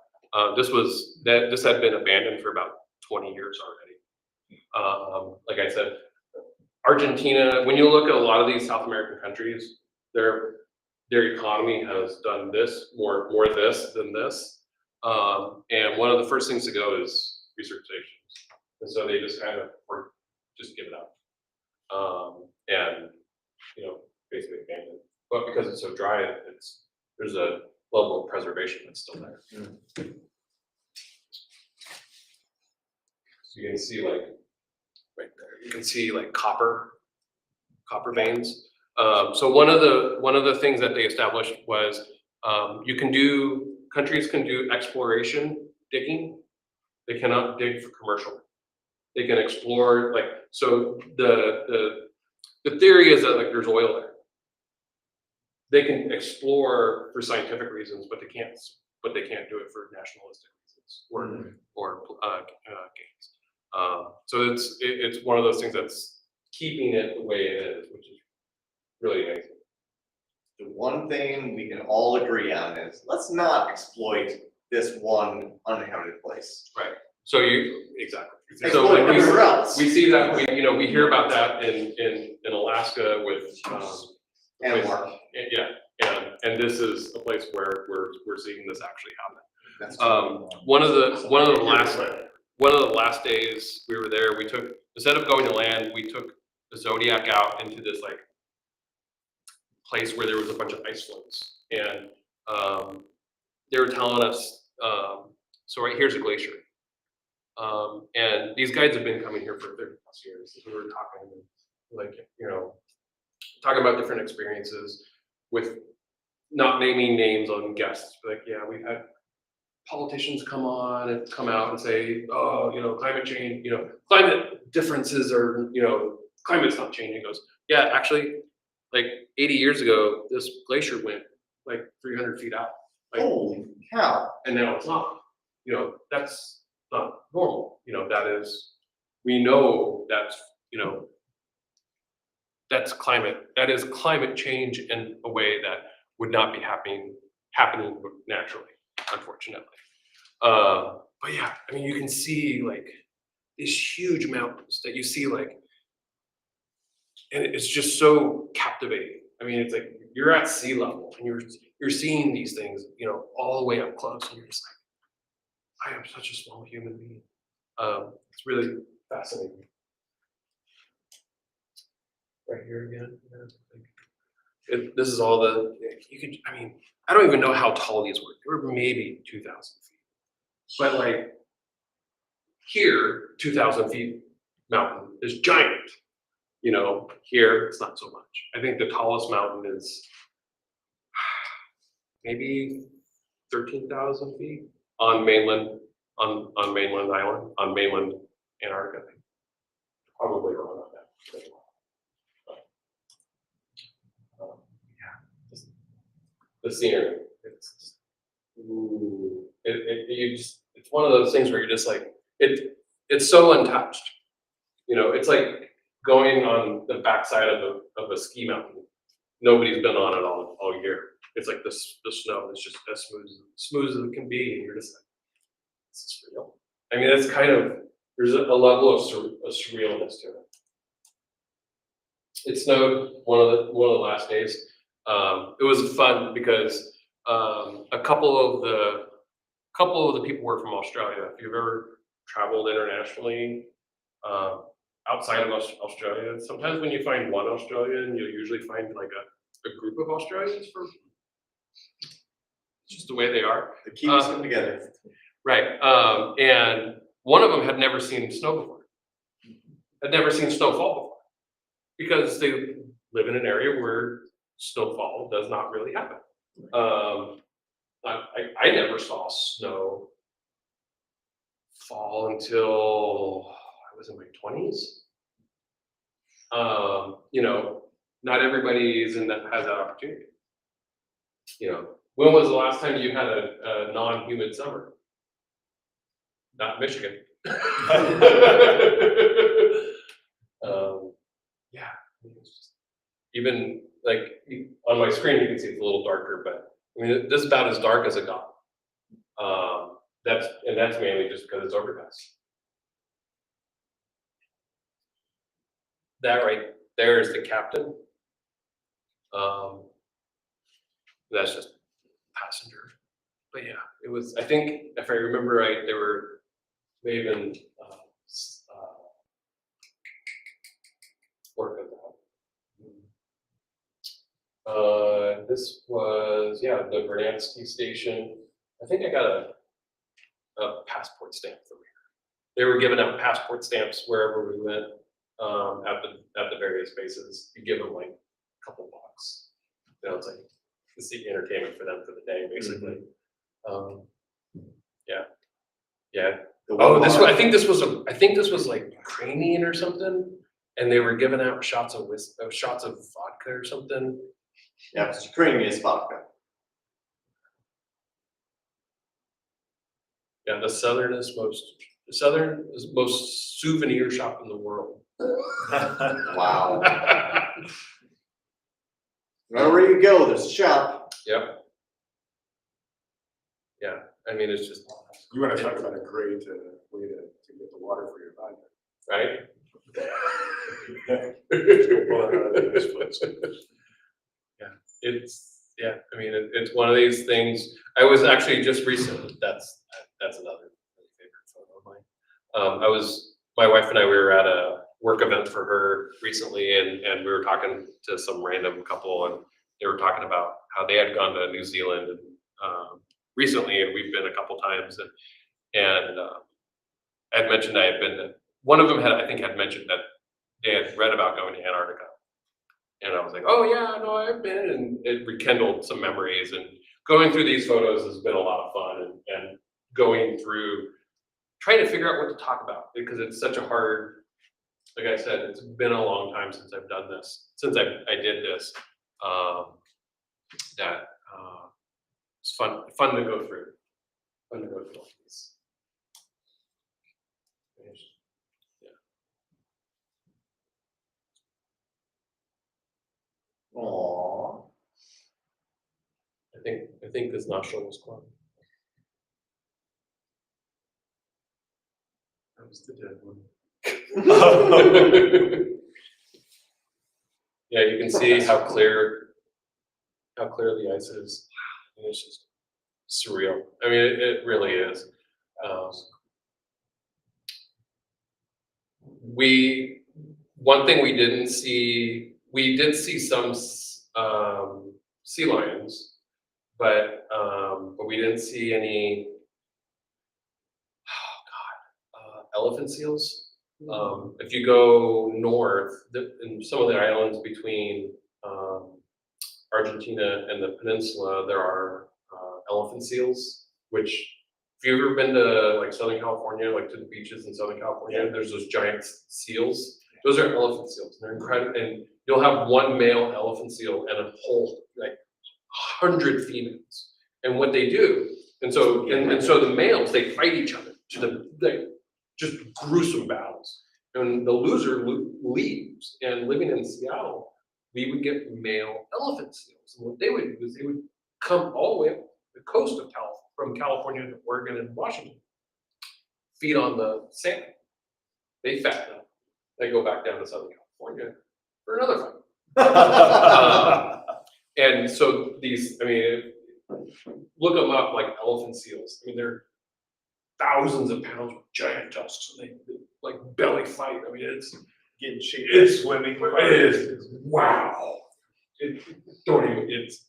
This had been abandoned for about 20 years already. Like I said, Argentina, when you look at a lot of these South American countries, their economy has done more this than this. And one of the first things to go is research stations. And so they just kind of just give it up. And, you know, basically abandoned. But because it's so dry, there's a level of preservation that's still there. So you can see like, right there, you can see like copper veins. So one of the things that they established was countries can do exploration digging. They cannot dig for commercial. They can explore, like, so the theory is that like there's oil there. They can explore for scientific reasons, but they can't do it for nationalistic reasons or gains. So it's one of those things that's keeping it the way it is, which is really amazing. The one thing we can all agree on is let's not exploit this one uninhabited place. Right. So exactly. So Exploit like everywhere else. we see that we hear about that in Alaska with Anwar. and this is a place where we're seeing this actually happen. That's One of the last days we were there, we took, instead of going to land, we took the Zodiac out into this like place where there was a bunch of ice floes, and they were telling us, so right here's a glacier, and these guides have been coming here for 30+ years. We were talking, like, you know, talking about different experiences with not naming names on guests, like, yeah, we've had politicians come out and say, oh, you know, climate change, you know, climate differences are, you know, climate's not changing. Goes, yeah, actually, like 80 years ago, this glacier went like 300 feet out. Like, Holy cow. and now it's not. You know, that's not normal. You know, we know that's, you know, that is climate change in a way that would not be happening naturally, unfortunately. But yeah, I mean, you can see like these huge mountains that you see, like, and it's just so captivating. I mean, it's like you're at sea level and you're seeing these things, you know, all the way up close, and you're just like, I am such a small human being. It's really fascinating. Right here again. This is all I mean, I don't even know how tall these were. They were maybe 2,000 feet. But like here, 2,000 feet mountain is giant. You know, here it's not so much. I think the tallest mountain is maybe 13,000 feet on mainland island, on mainland Antarctica. Probably wrong on that. Yeah, the scenery. Ooh, it's one of those things where you're just like, it's so untouched. You know, it's like going on the backside of a ski mountain. Nobody's been on it all year. It's like the snow is just as smooth as it can be, and you're just like, this is real. I mean, it's kind of, there's a level of surrealness to it. It snowed one of the last days. It was fun because a couple of the people were from Australia. If you've ever traveled internationally outside of Australia, sometimes when you find one Australian, you'll usually find like a group of Australians for just the way they are. The Kiwis come together. Right. And one of them had never seen snow before. Had never seen snowfall before. Because they live in an area where snowfall does not really happen. I never saw snow fall until I was in my 20s. You know, not everybody has that opportunity. You know, when was the last time you had a non-humid summer? Not Michigan. Yeah, even like on my screen, you can see it's a little darker, but I mean, this is about as dark as it got. That's mainly just because it's overcast. That right there is the captain. That's just passenger. But yeah, it was, I think, if I remember right, there were maybe work of that. This was, yeah, the Vernansky station. I think I got a passport stamp from here. They were giving out passport stamps wherever we went at the various bases. You give them like a couple bucks. You know, it's like it's the entertainment for them for the day, basically. Yeah. Oh, I think this was like Ukrainian or something, and they were giving out shots of vodka or something. Yeah, because Ukrainian is vodka. Yeah, the southernest most souvenir shop in the world. Wow. Wherever you go, there's a shop. Yep. Yeah, I mean, it's just, You want to talk about a great way to get the water for your vodka. right? Yeah, I mean, it's one of these things. I was actually just recently, that's another favorite photo of mine. My wife and I, we were at a work event for her recently, and we were talking to some random couple, and they were talking about how they had gone to New Zealand and recently, and we've been a couple times, and I had mentioned I had been to, one of them I think had mentioned that they had read about going to Antarctica. And I was like, oh yeah, no, I've been, and it rekindled some memories, and going through these photos has been a lot of fun, and going through, trying to figure out what to talk about, because it's such a hard, like I said, it's been a long time since I've done this, since I did this, that it's fun to go through, all these. Aww. I think this nostril was gone. That was the dead one. Yeah, you can see how clear the ice is. And it's just surreal. I mean, it really is. One thing we didn't see. We did see some sea lions, but we didn't see any. Elephant seals. If you go north, in some of the islands between Argentina and the peninsula, there are elephant seals. Which, if you've ever been to like Southern California, like to the beaches in Southern California, there's those giant seals. Those are elephant seals. They're incredible, and you'll have one male elephant seal and a whole like 100 females. And what they do And so, and so the males, they fight each other to the, like, just gruesome battles. And the loser leaves, and living in Seattle, we would get male elephant seals. And what they would do is they would come all the way up the coast of from California to Oregon and Washington, feed on the salmon. They fatten up. They go back down to Southern California for another fight. And so these, I mean, look them up, like elephant seals. I mean, they're thousands of pounds with giant tusks, and they like belly fight. I mean, it's Getting shaky, It's- swimming. it is wow. Don't even. It's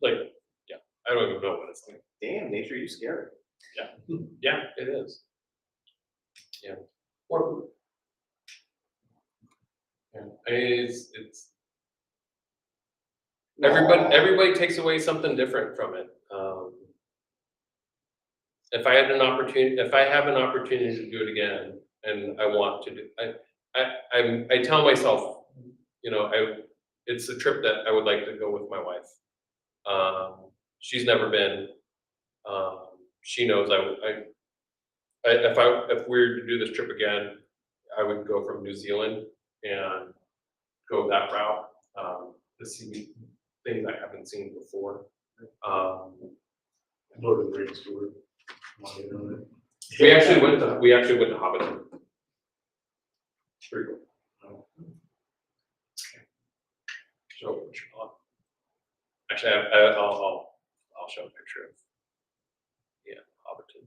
like, yeah. I don't even know what it's like. Damn, nature, you scary. Yeah, it is. Yeah. Or, yeah. It's everybody takes away something different from it. If I have an opportunity to do it again, and I want to do, I tell myself, you know, it's a trip that I would like to go with my wife. She's never been. She knows if we were to do this trip again, I would go from New Zealand and go that route to see things I haven't seen before. Lord of the Rings tour. We actually went to Hobbiton. Pretty cool. So, actually, I'll show a picture of Hobbiton.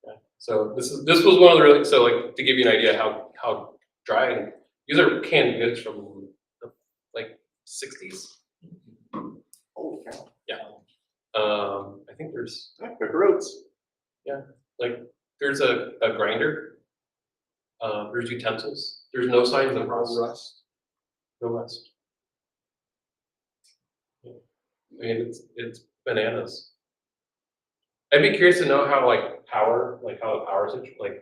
Yeah. So this was one of the really, so like to give you an idea how dry, and these are canned goods from the like 60s. Holy cow. I think there's Quick roads. like there's a grinder. There's utensils. There's no signs of rust. No rust. Yeah. I mean, it's bananas. I'd be curious to know how how the power situation, like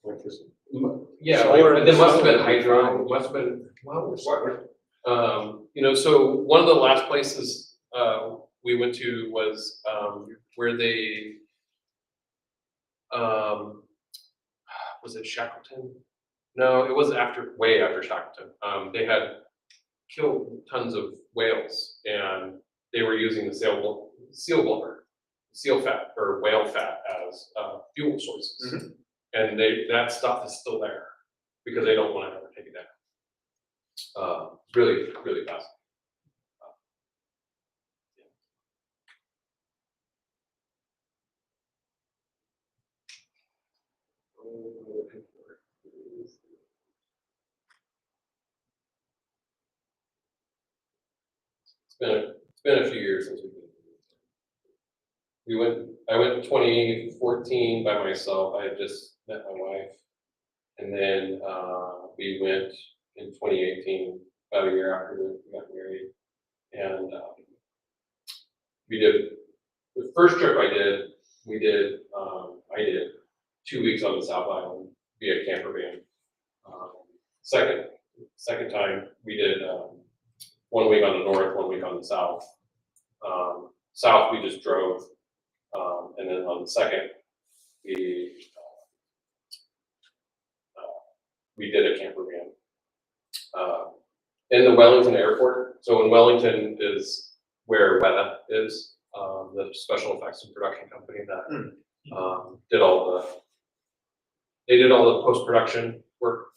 Electricity. yeah, Solar- like, there must have been hydro. Must have been you know. So one of the last places we went to was where they was it Shackleton? No, it was way after Shackleton. They had killed tons of whales, and they were using the seal blubber, seal fat or whale fat as fuel sources, and that stuff is still there because they don't want to ever take it down. Really, really fast. It's been a few years since we've been. I went in 2014 by myself. I had just met my wife, and then we went in 2018, about a year after we got married, and we did the first trip I did. I did 2 weeks on the South Island via camper van. Second time we did 1 week on the north, 1 week on the south. South we just drove, and then on the second we did a camper van in the Wellington airport. So in Wellington is where Weta is, the special effects and production company that did all the post-production work.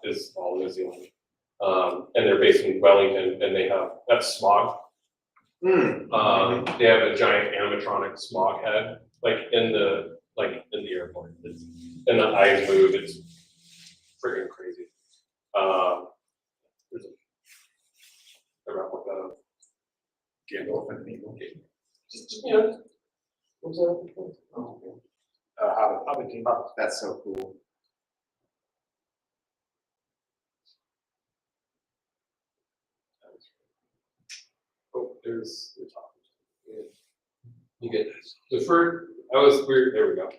Is all New Zealand, and they're based in Wellington, and that's smog. They have a giant animatronic smog head, like in the airport, and the eyes move. It's freaking crazy. There's a replica of Gandalf and Eagle. Just what's that? Hobbiton. That's so cool. Oh, there's you get the first. There we go.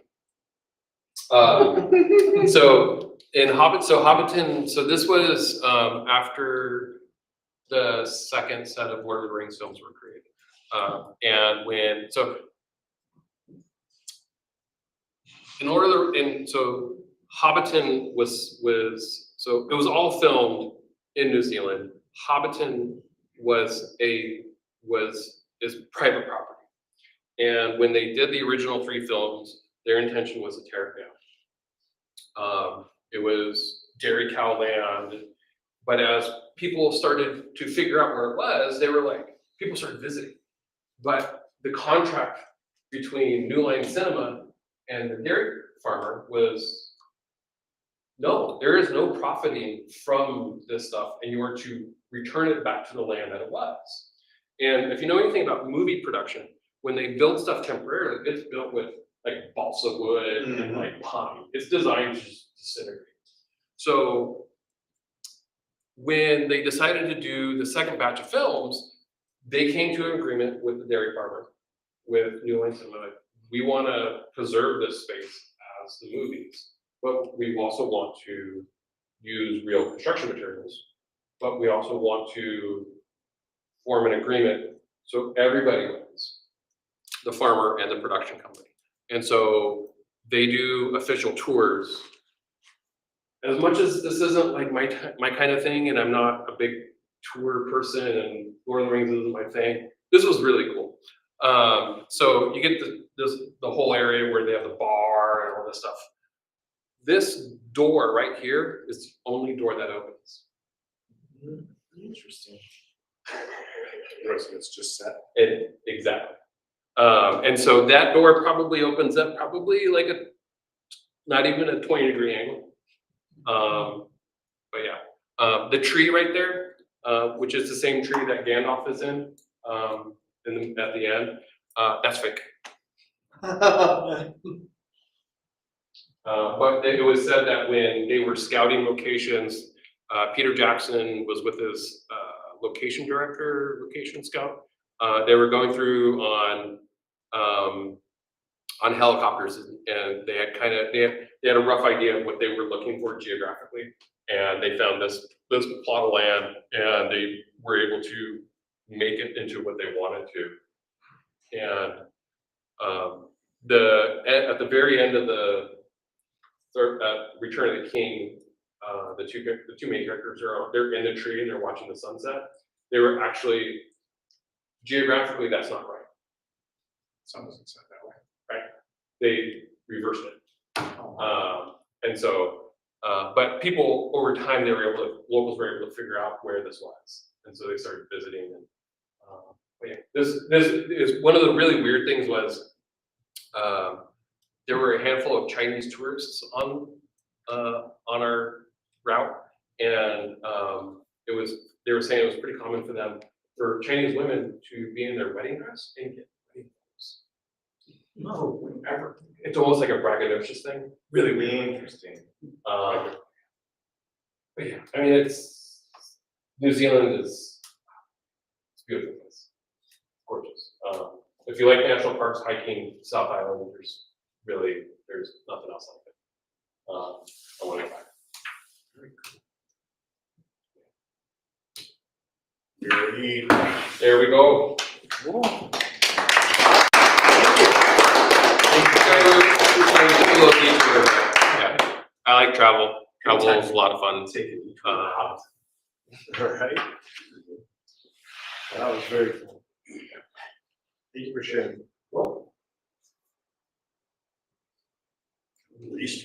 So in Hobbiton, so this was after the second set of Lord of the Rings films were created. So Hobbiton was so it was all filmed in New Zealand. Hobbiton is private property. And when they did the original 3 films, their intention was to tear it down. It was dairy cow land, but as people started to figure out where it was, they were like, people started visiting. But the contract between New Line Cinema and the dairy farmer was, no, there is no profiting from this stuff, and you are to return it back to the land that it was. And if you know anything about movie production, when they build stuff temporarily, it's built with like balsa wood and like pine. It's designed to just disintegrate. So when they decided to do the second batch of films, they came to an agreement with the dairy farmer, with New Line Cinema. We want to preserve this space as the movies, but we also want to use real construction materials, but we also want to form an agreement so everybody wins, the farmer and the production company. And so they do official tours. As much as this isn't like my kind of thing, and I'm not a big tour person, and Lord of the Rings isn't my thing, this was really cool. So you get the whole area where they have the bar and all this stuff. This door right here is the only door that opens. Interesting. The rest of it's just set. Exactly. And so that door probably opens up probably like not even a 20-degree angle. But yeah, the tree right there, which is the same tree that Gandalf is in at the end, that's fake. But it was said that when they were scouting locations, Peter Jackson was with his location director, location scout. They were going through on helicopters, and they had a rough idea of what they were looking for geographically, and they found this plot of land, and they were able to make it into what they wanted to. And at the very end of the Return of the King, the two main characters they're in the tree and they're watching the sunset. They were actually geographically, that's not right. Sun doesn't set that way. Right? They reversed it. And so, but people over time, locals were able to figure out where this was. And so they started visiting. And but yeah, this is one of the really weird things was there were a handful of Chinese tourists on our route, and they were saying it was pretty common for them, for Chinese women to be in their wedding dress and get wedding clothes. No, ever. It's almost like a braggadocious thing. Really weird. Interesting. But yeah, I mean, New Zealand is it's a beautiful place, gorgeous. If you like national parks, hiking, South Island, there's nothing else like it. I want to go back. There we go. Yeah, I like travel. Travel is a lot of fun. Take it each one out. All right. That was very cool. Thank you for sharing. At least